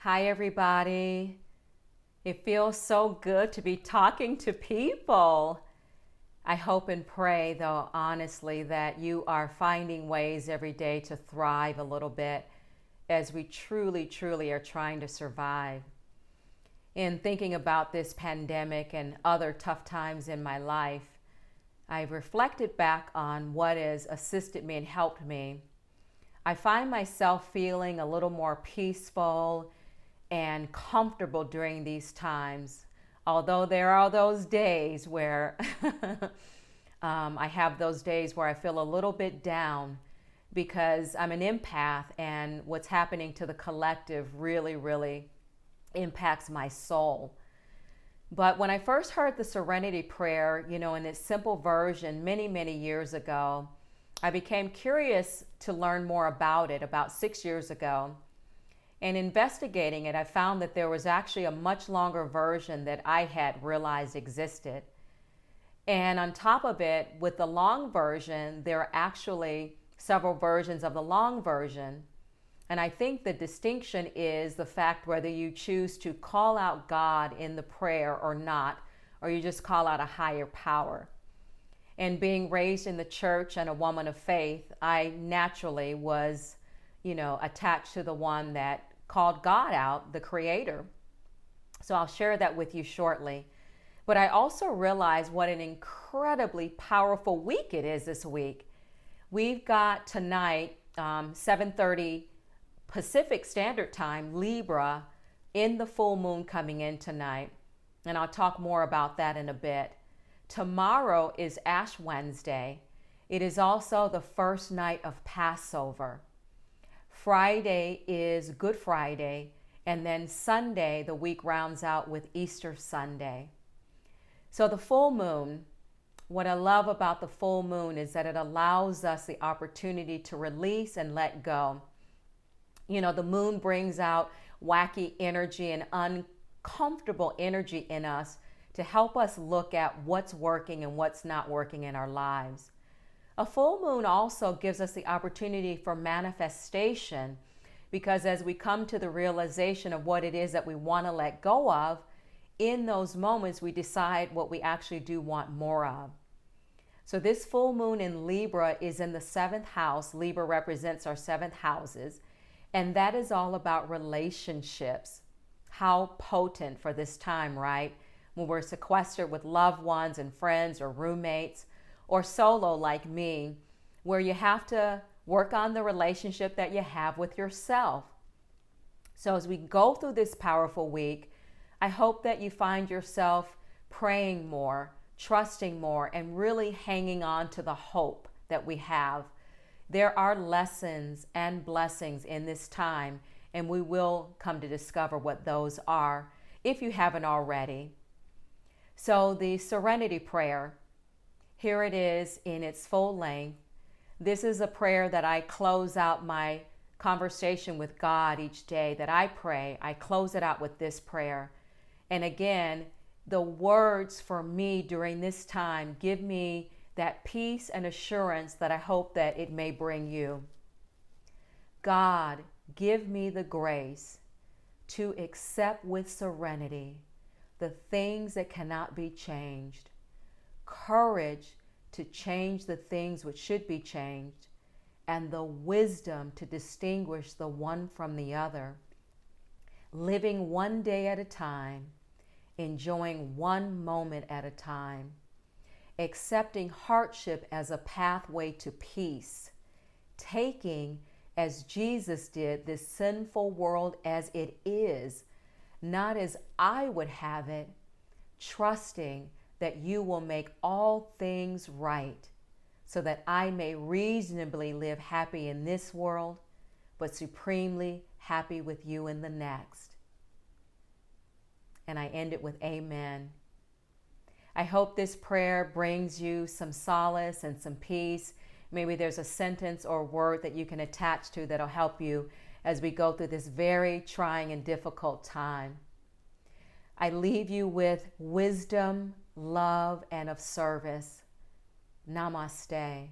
Hi, everybody. It feels so good to be talking to people. I hope and pray, though, honestly, that you are finding ways every day to thrive a little bit as we truly are trying to survive. In thinking about this pandemic and other tough times in my life, I've reflected back on what has assisted me and helped me. I find myself feeling a little more peaceful and comfortable during these times. Although there are those days where I have those days where I feel a little bit down because I'm an empath and what's happening to the collective really impacts my soul. But when I first heard the Serenity Prayer, in its simple version many years ago, I became curious to learn more about it about 6 years ago. And investigating it, I found that there was actually a much longer version that I had realized existed. And on top of it, with the long version, there are actually several versions of the long version. And I think the distinction is the fact whether you choose to call out God in the prayer or not, or you just call out a higher power. And being raised in the church and a woman of faith, I naturally was, attached to the one that called God out, the Creator. So I'll share that with you shortly. But I also realize what an incredibly powerful week it is this week. We've got tonight, 7:30 Pacific Standard Time, Libra, in the full moon coming in tonight. And I'll talk more about that in a bit. Tomorrow is Ash Wednesday. It is also the first night of Passover. Friday is Good Friday, and then Sunday, the week rounds out with Easter Sunday. So the full moon, what I love about the full moon is that it allows us the opportunity to release and let go. The moon brings out wacky energy and uncomfortable energy in us to help us look at what's working and what's not working in our lives. A full moon also gives us the opportunity for manifestation because as we come to the realization of what it is that we want to let go of, in those moments we decide what we actually do want more of. So this full moon in Libra is in the 7th house. Libra represents our 7th houses, and that is all about relationships. How potent for this time, right? When we're sequestered with loved ones and friends or roommates, or solo like me, where you have to work on the relationship that you have with yourself. So as we go through this powerful week, I hope that you find yourself praying more, trusting more, and really hanging on to the hope that we have. There are lessons and blessings in this time, and we will come to discover what those are if you haven't already. So the Serenity Prayer, here it is in its full length. This is a prayer that I close out my conversation with God each day that I pray. I close it out with this prayer. And again, the words for me during this time give me that peace and assurance that I hope that it may bring you. God, give me the grace to accept with serenity the things that cannot be changed, courage to change the things which should be changed, and the wisdom to distinguish the one from the other, living one day at a time, enjoying one moment at a time, accepting hardship as a pathway to peace, taking, as Jesus did, this sinful world as it is, not as I would have it, trusting that you will make all things right so that I may reasonably live happy in this world, but supremely happy with you in the next. And I end it with amen. I hope this prayer brings you some solace and some peace. Maybe there's a sentence or word that you can attach to that'll help you as we go through this very trying and difficult time. I leave you with wisdom, love, and of service. Namaste.